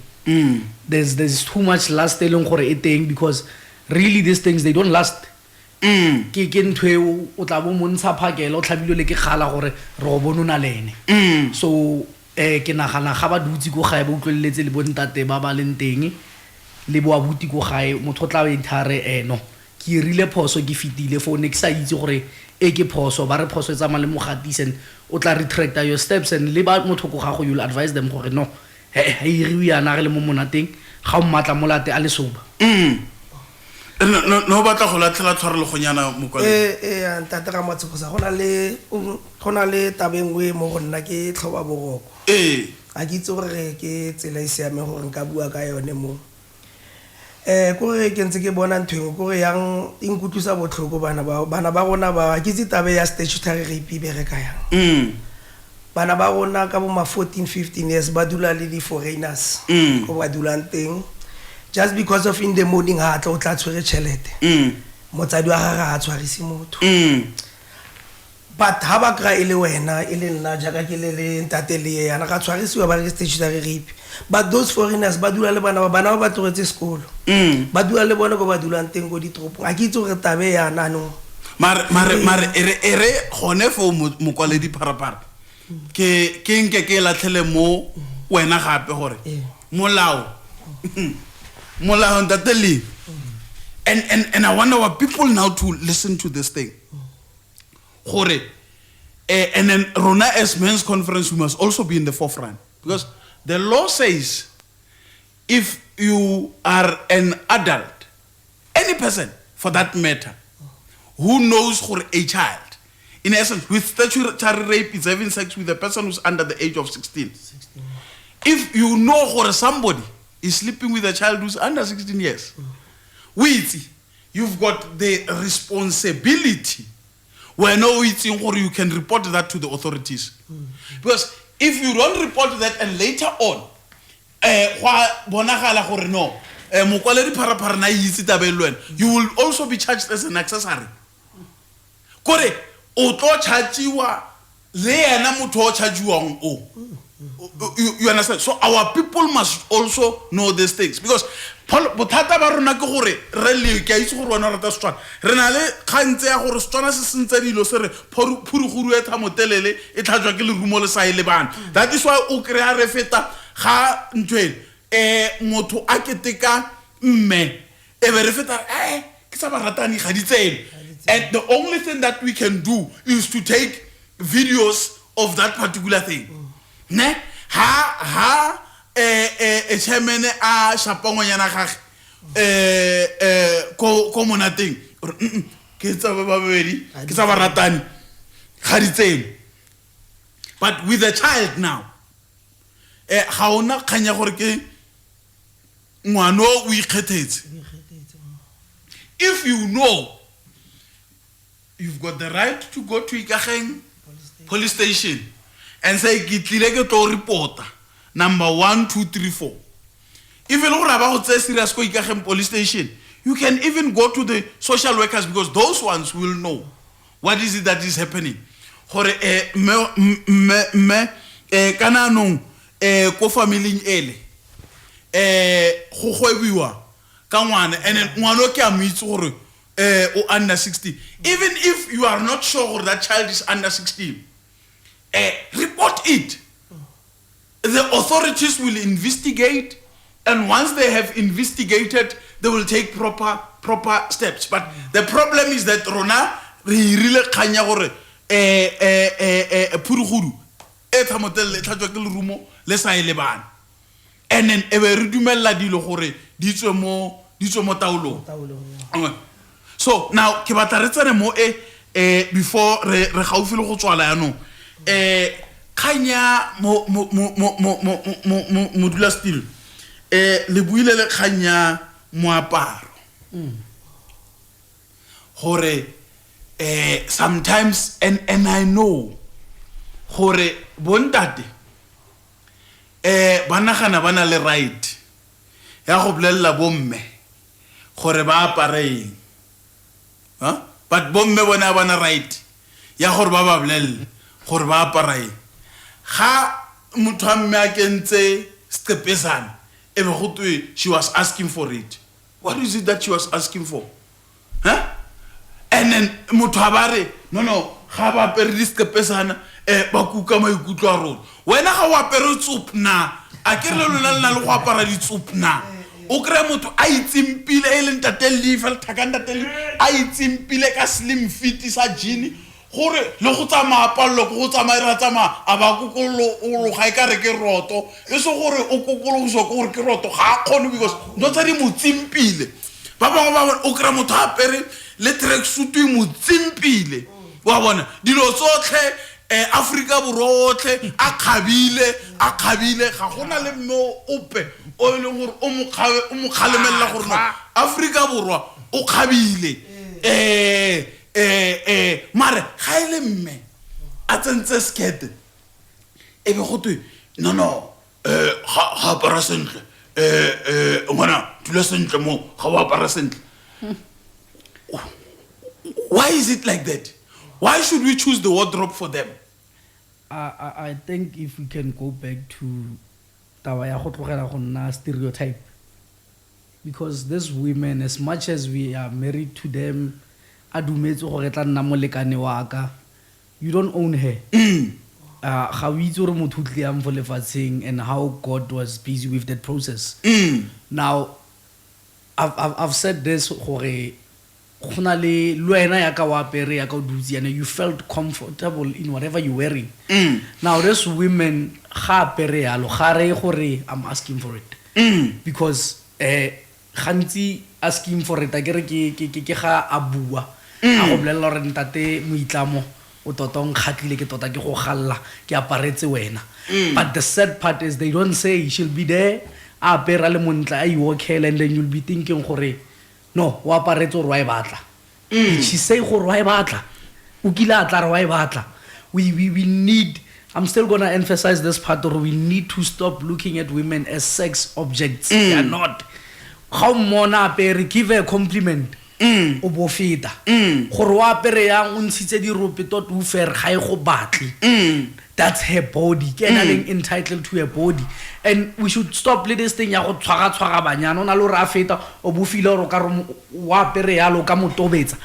There's too much lust eleng gore e teng, because really these things they don't last. Ke ntwe o tla bo montsha phakela o tlhabile le ke kgala gore re go bona na lene. So ke nagana ga ba dutsi go gae ba utlweletse le bontate ba ba leng teng le bo abuti go gae motho tla ba ithare no ke rile phoso ke fitile for ne ke sa itse gore ke phoso ba re phoso tsa male mo gatisen o tla retract your steps and le ba motho go gago you'll advise them gore no hey re yana re le mo monateng ga o matla molate a le soba. No batla go latlela tshware le gonyana mokwale ntata ga matsokosa gona le tabengwe mo go nna ke tlhoba boroko a ke itse gore ke tsela e siame gore nka bua ka yone mo kore ke ntse ke bona ntweng kore yang inkutlusa botlhoko bana ba rona ba ke itse tabe ya statutory rape be re ka yang bana ba rona ka bo ma 14-15 years ba dula le di foreigners go ba dulang teng just because of in the morning ha tla o tla tshwere chelete motsadi wa gaga ha tshwarisi motho but ha ba kra ile wena ile nna jaka ke le ntate le yana ga tshwarisiwa ba re statutory rape, but those foreigners ba dula le bana ba tlogetse sekolo ba dula le bona go ba dulang teng go ditropong a ke itse gore tabe yana no mare ere gone fo mokwaledi parapara ke nke latlhele mo wena gape gore molao ntate le and I wonder what people now to listen to this thing. And then Rona as men's conference we must also be in the forefront, because the law says if you are an adult, any person for that matter, who knows for a child, in essence with statutory rape is having sex with a person who's under the age of 16. If you know for somebody is sleeping with a child who's under 16 years, you've got the responsibility where you can report that to the authorities. Because if you don't report that and later on you will also be charged as an accessory. You understand? So our people must also know these things because bothata ba rona ke gore re le ke a itse gore wena rata Setswana re na le kgantse ya gore Setswana se sentse dilo se re phuruguru e tha motelele e tlhatswa ke lerumo le sa ile bana. That is why o krea re feta ga ntwele motho a keteka mme e be re feta ke sa baratani ga di tsene. And the only thing that we can do is to take videos of that particular thing. Ne ha chairman a shapongonyana gage ko monateng ke tsa ba babedi ke tsa baratani ga di tsene. But with a child now ga ona khanya gore ke ngwano o ikgethetse. If you know you've got the right to go to Iikageng police station and say ke tlile ke tlo reporta number 1 2 3 4. Even gore ba go tse serious ko Iikageng police station, you can even go to the social workers because those ones will know what is it that is happening. Gore me kana no ko family ele go gwebiwa ka ngwana and ngwana ke a moitse gore o under 16. Even if you are not sure that child is under 16, report it. The authorities will investigate, and once they have investigated, they will take proper steps. But the problem is that rona re really kanya gore phuruguru e thamotelle tlhatswa ke lerumo le sa ile bana. And then e be re dumella dilo gore di tswe mo taolong. So now ke batla re tsene mo before re gaufi le go tswala ya no khanya mo modula still le buile le khanya moaparo gore sometimes and I know gore bontate banagana bana le right ya go bolella bomme gore ba apareng. But bomme bona bana right ya gore ba ba bolelle gore ba apareng. Ga motho a mme a kentse stepesana e be go twe she was asking for it. What is it that she was asking for? And then motho a bare no ga ba apere di stepesana ba kuka maikutlo a rona. Wena ga o apere tsupna a ke re lona le na le go apara di tsupna. O kry motho a itsimpile e leng tatelle fa le thakanda telle a itsimpile ka slim fit sa jean gore le go tsamaya pallo go tsamaya a ba kokolo ga e ka re ke roto e se gore o kokolo go gore ke roto ga khone because no tsa di motsimpile ba bangwe ba o kry motho a pere le tracksuit mo tsimpile wa bona dilo tsotlhe Africa borotle a khabile ga gona le mo ope o le gore o mo khalemella gore no Africa borwa o khabile mare ga ile mme a tsentse skete e be go twe no ga para sentle ngwana tula sentle mo ga wa para sentle. Why is it like that? Why should we choose the wardrobe for them? I think if we can go back to taba ya go tlogela go nna stereotype, because these women, as much as we are married to them, adumetse gore tla nna molekane wa ka, you don't own her. Ga o itse gore motho o tle am for lefatsheng and how God was busy with that process. Now I've said this gore gona le lwena ya ka wa apere ya ka dutsi and you felt comfortable in whatever you wearing. Now these women ga apere yalo ga re gore I'm asking for it because gantsi asking for it a ke re ke ga a bua a go bolella gore ntate moitlamo o totong khatlile ke tota ke go galla ke aparetse wena. But the sad part is they don't say she'll be there a apera le montla a iwokela and then you'll be thinking gore no wa aparetse re wa e batla. She say gore wa e batla o kila atla re wa e batla. We need, I'm still going to emphasize this part, or we need to stop looking at women as sex objects. They are not. How mona apere, give her a compliment. O bofeta gore wa apere yang o ntshitse di rope tot o fer ga e go batle that's her body. Ke entitled to her body. And we should stop with this thing ya go tshwara banyana ona lo ra feta o bo file ro ka ro wa pere ya lo ka motobetsa.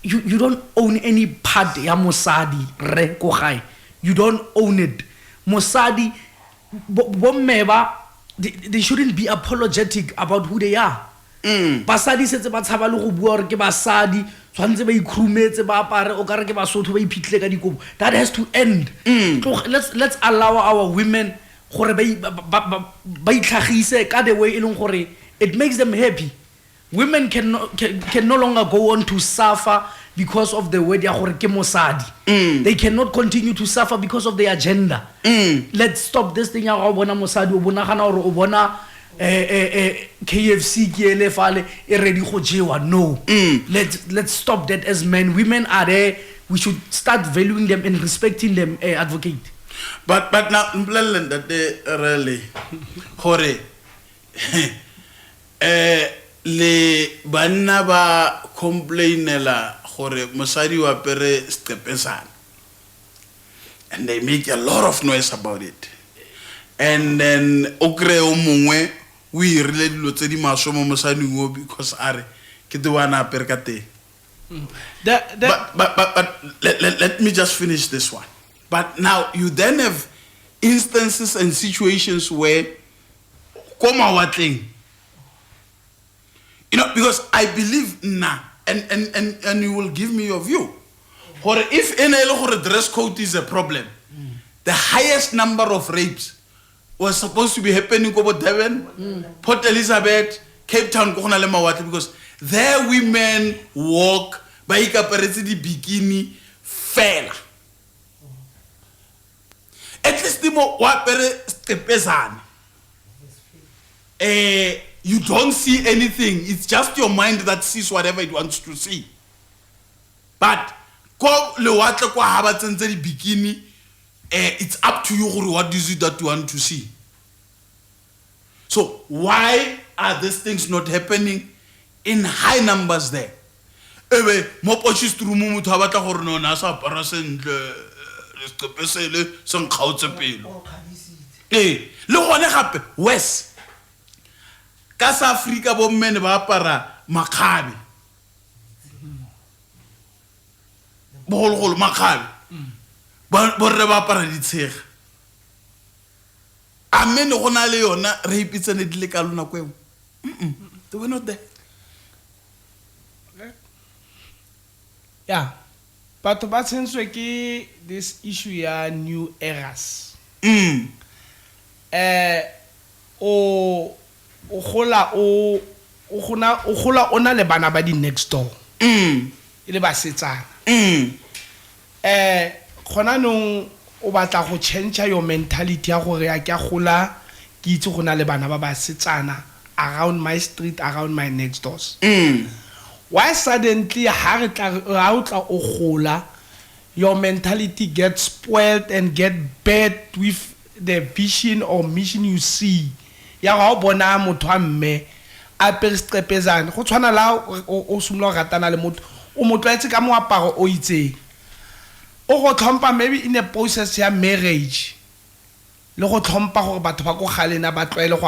You don't own any part ya mosadi re ko gae. You don't own it. Mosadi bommeba they shouldn't be apologetic about who they are. Basadi setse ba tshaba le go bua re ke basadi tshwantse ba ikhurumetse ba apare o ka re ke basotho ba iphitle ka dikobo. That has to end. Let's allow our women gore ba itlhagise ka the way e leng gore it makes them happy. Women can no longer go on to suffer because of the way they are ke mosadi. They cannot continue to suffer because of their gender. Let's stop this thing ya go bona mosadi o bona gana gore o bona KFC ke ele fale e ready go jewa. No. Let's stop that as men. Women are there. We should start valuing them and respecting them, advocate. But now implement that they really gore le banna ba complainela gore mosadi wa pere stepesana, and they make a lot of noise about it. And then okre o mongwe we really dilo tse di masho mo mosadi ngo because are ke the one apere ka teng. But let me just finish this one. But now you then have instances and situations where koma watling, you know, because I believe and you will give me your view. Or if any dress code is a problem, the highest number of rapes was supposed to be happening over Devon, Port Elizabeth, Cape Town, because there women walk by the bikini fella. At least the more you don't see anything. It's just your mind that sees whatever it wants to see. But bikini, it's up to you what is it that you want to see. So why are these things not happening in high numbers there? West ka sa Africa bo men ba apara makgabe bogologolo makgabe bo re ba apara ditshega amen go na le yona re ipitsene di le ka lona kweo they were not there. Yeah, but ba tsenswe ke this issue ya new eras. O gola ona le bana ba di next door. Ile ba setsana. Khona nong o batla go change your mentality ya gore ya ke gola ke itse gona le bana ba setsana around my street, around my next doors. Why suddenly your mentality gets spoiled and get bad with the vision or mission you see? Ya go bona motho a mme a perstrepezana go tshwana la o sumlo ratana le motho o motlwaetse ka moaparo o itseng o go tlhompa maybe in a process ya marriage le go tlhompa gore batho ba go galena ba tlwaele go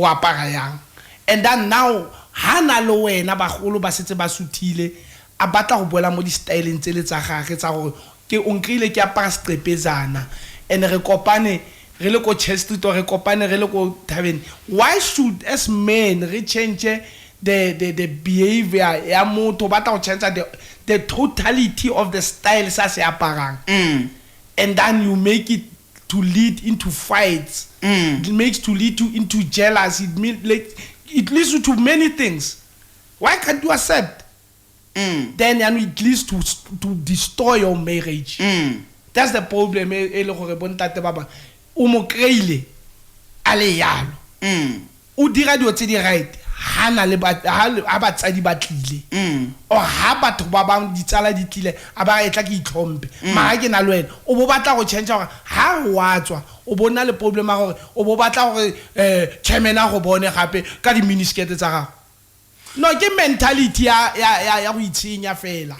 apara yang and then now hana lo wena bagolo ba setse ba suthile a batla go boela mo di style ntse le tsa gagwe tsa gore ke onkrile ke apara strepezana and re kopane re le ko chest street or re kopane re le ko tavern. Why should as men re change the behavior ya motho batla go change the totality of the style sa se aparang and then you make it to lead into fights. It makes to lead to into jealousy. It leads you to many things. Why can't you accept? Then and it leads to destroy your marriage. That's the problem. Le gore bontate ba ba o mo kreile ale yalo. O dira dio tse di right. Hana le ba ha ba tsadi ba tlile. O ha batho ba bang di tsala di tlile a ba etla ke itlhompe. Ma ke na le wena o bo batla go change gore ha wa tswa o bona le problem a gore o bo batla gore chairman a go bone gape ka di miniskirt tsa gago. No ke mentality ya go itshenya fela.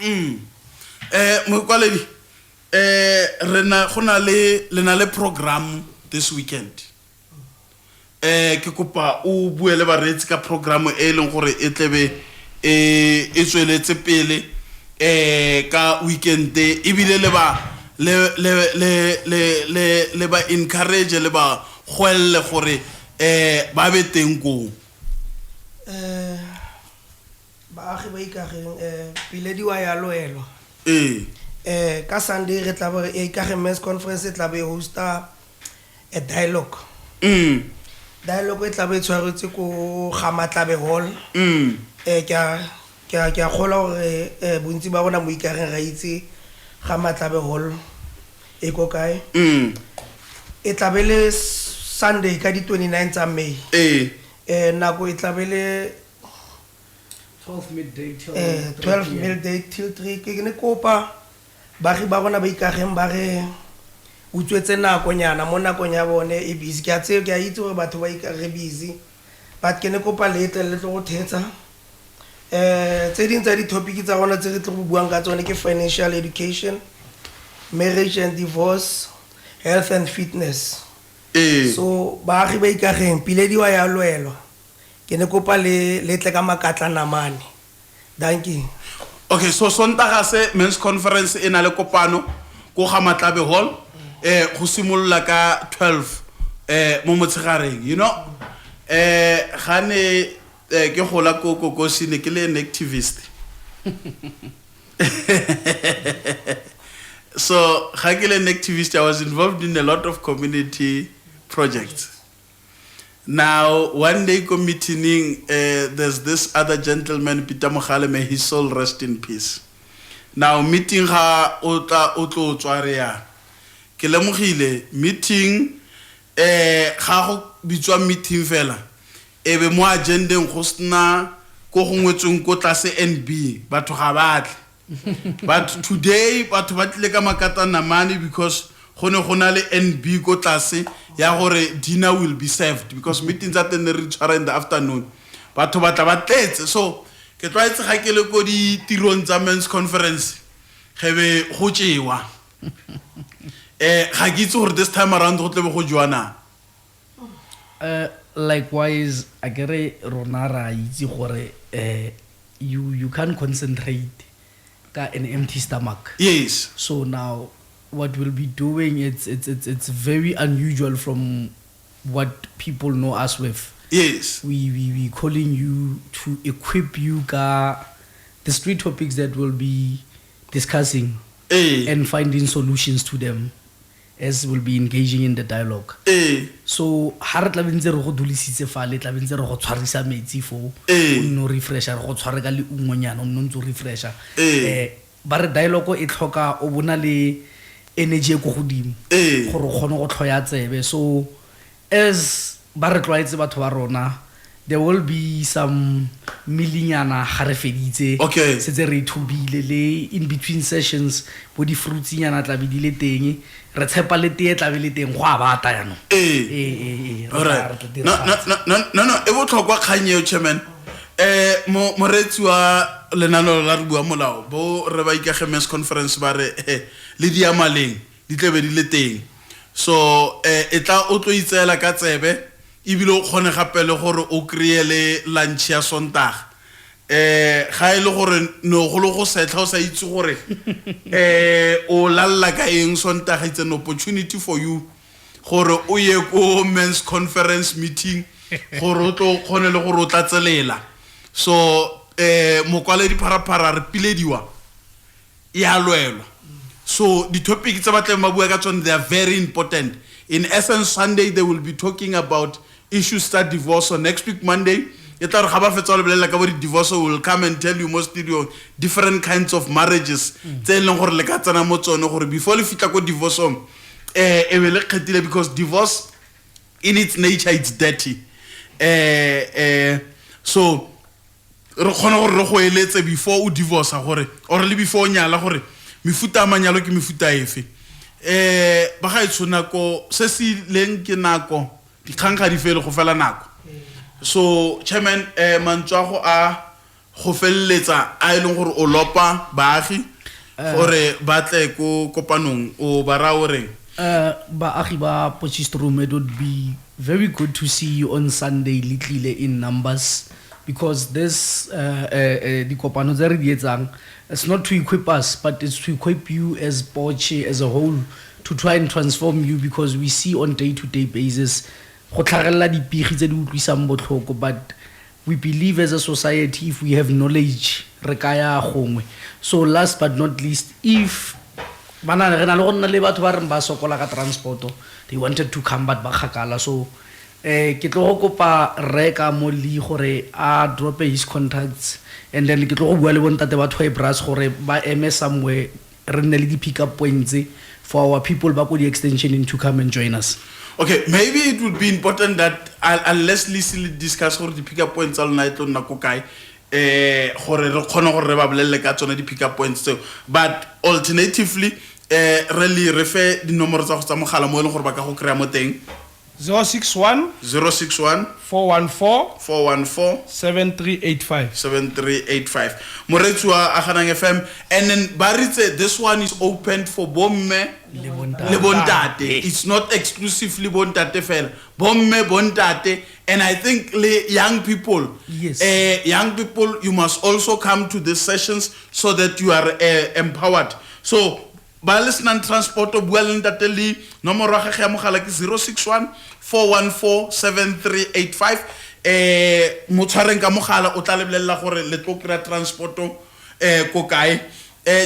Mo kwaledi rena gona le program this weekend. Ke kopa o bue le baretsi ka program e leng gore e tlebe e tsweletse pele ka weekend e bile le ba encourage le ba goelle gore ba be teng go baagi ba Iikageng pile di wa ya loelo ka Sunday re tla ba Iikageng Men's Conference e tla be hosta a dialogue dialogue e tla be tshwaretse ko Gamatlabe Hall ke a gola gore bontsi ba bona mo Iikageng ra itse Gamatlabe Hall e ko kae e tla be le Sunday ka di 29 tsa May nako e tla be le 12 midday till 3 ke ne kopa baagi ba bona ba Iikageng ba re utswetse nakonyana mo nakong ya bone e busy ke a itse gore batho ba Iikageng busy but ke ne kopa le tlo go thetsa tse ding tsa di topic tsa rona tse re tlo go buang ka tsone ke financial education, marriage and divorce, health and fitness. So baagi ba Iikageng pile di wa ya loelwa ke ne kopa le tle ka makatla namane. Thank you. Okay, so Sontaga se men's conference ena le kopano ko Gamatlabe Hall go simolola ka 12 mo motshegareng, you know gane ke gola ko sine ke le an activist. So ga ke le an activist, I was involved in a lot of community projects. Now, one day committing, there's this other gentleman, Peter Mogale, may his soul rest in peace. Now, meeting ha otlo tswarea. Ke lemogile meeting ga go bitswa meeting fela. Ebe mo agendeng go sna ko gongwetseng ko tlase NB batho ga batle. But today batho ba tle ka makata namane because gona le NB ko tlase ya gore dinner will be served because meetings at the re in the afternoon. Batho ba tla ba tletse, so ke tloetse ga ke le ko di tirong tsa men's conference gebe go tsewa. Ga ke itse gore this time around go tlebe go jwana. Likewise akere rona ra itse gore you can't concentrate ka an empty stomach. Yes. So now what we'll be doing it's very unusual from what people know us with. Yes. We calling you to equip you ka the street topics that we'll be discussing and finding solutions to them as we'll be engaging in the dialogue. So ha re tla bentse re go dulisitse fa le tla bentse re go tshwarisa metsi fo no refresher go tshware ka le ungonyana no ntse refresher ba re dialogue e tlhoka o bona le energy go godimo gore o kgone go tlhoya tsebe. So as ba re tloaetse batho ba rona there will be some milinyana ga re feditse setse re thubile le in between sessions bo di fruits nyana tla be di le teng re tshepa le tee tla be le teng go a bata yana no e botlhokwa kganye chairman moretsi wa lenaneo la Bua Molao bo re ba Iikageng Men's Conference ba re le diamaleng di tlebe di le teng, so e tla o tlo itseela ka tsebe ibile o kgone gape le gore o kreye le lunch ya Sontaga ga ile gore no go lo go setla o sa itse gore o lalla ka eng Sontaga. It's an opportunity for you gore o ye ko men's conference meeting gore o tlo kgone le gore o tlatselela. So mokwaledi parapara re pilediwa ya loelwa. So the topic tsa batle mabua ka tsone they are very important. In essence, Sunday they will be talking about issues start divorce. So next week Monday etla re ga ba fetsa le belela ka bo divorce will come and tell you mo studio different kinds of marriages tse leng gore le ka tsana mo tsone gore before le fitla ko divorce e be le kgetile because divorce in its nature it's dirty. So re khona gore re go eletse before o divorce gore or le before nyala gore mefuta manyalo ke mefuta efe ba ga itshona ko se si leng ke nako di khanga di fele go fela nako. So chairman mantswa go a go felletsa a ileng gore o lopa baagi gore batle ko kopanong o bara o reng baagi ba Potchefstroom, it would be very good to see you on Sunday litlile in numbers, because this the kopano tse re di etsang, it's not to equip us but it's to equip you as Potche as a whole, to try and transform you, because we see on day-to-day basis go tlhagella dipigi tse di utlwisang botlhoko, but we believe as a society if we have knowledge re kaya gongwe. So last but not least, if bana re na le go nna le batho ba reng ba sokola ka transporto, they wanted to come but ba kgakala, so ke tlo go kopa reka mo li gore a drop his contacts, and then ke tlo go bua le bontate ba Toy Brass gore ba eme somewhere re nne le di pick up points for our people ba go di extension to come and join us. Okay, maybe it would be important that unless Leslie discuss gore di pick up points all night on na ko kae gore re khona gore re ba bolelle ka tsone di pick up points tseo, but alternatively really refer di nomoro tsa go tsa mogala mo e leng gore ba ka go kry mo teng 061 414 7385 moretsi wa Aganangfm, and then baritse this one is open for bomme le bontate. It's not exclusively bontate fela, bomme bontate, and I think le young people, yes, young people, you must also come to these sessions so that you are empowered. So ba listening transport o bua le ntate le nomoro ya gagwe ya mogala ke 061 414 7385. Mo tshwareng ka mogala o tla lebelella gore le tlo kry transporto ko kae.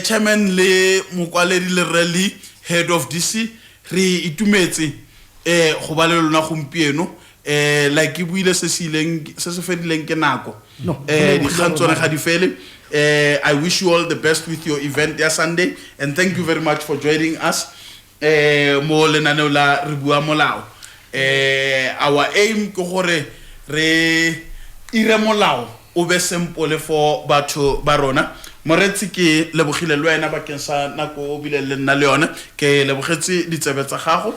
Chairman le mokwaledi le rally head of DC re itumetse go ba le lona gompieno, like e buile se se fedileng ke nako di kgantsone ga di fele. I wish you all the best with your event ya Sunday, and thank you very much for joining us mo lenaneo la re Bua Molao. Our aim ke gore re ire molao o be simple for batho ba rona. Moretsi ke lebogile le wena bakeng sa nako o bile le nna le yona, ke lebogetse ditsebe tsa gago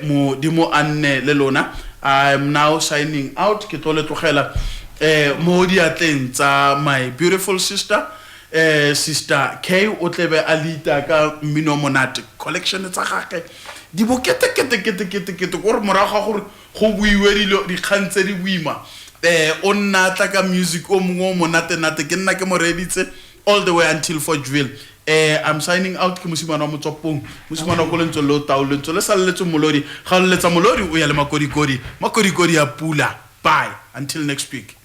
mo dimo anne le lona. I am now signing out. Ke tlo le tlogela mo diatleng tsa my beautiful sister Sister K o tlebe alita ka mmino monate collection tsa gagwe di bokete kete gore morago gore go buiwe dilo di khantse di buima o nna tla ka music o mongwe monate ke nna ke mo reditse all the way until Forgeville. I'm signing out ke mosimana wa motsopong, mosimana go lentso lo taolentso le salletso molodi ga le letsa molodi o ya le makodikodi ya pula. Bye until next week.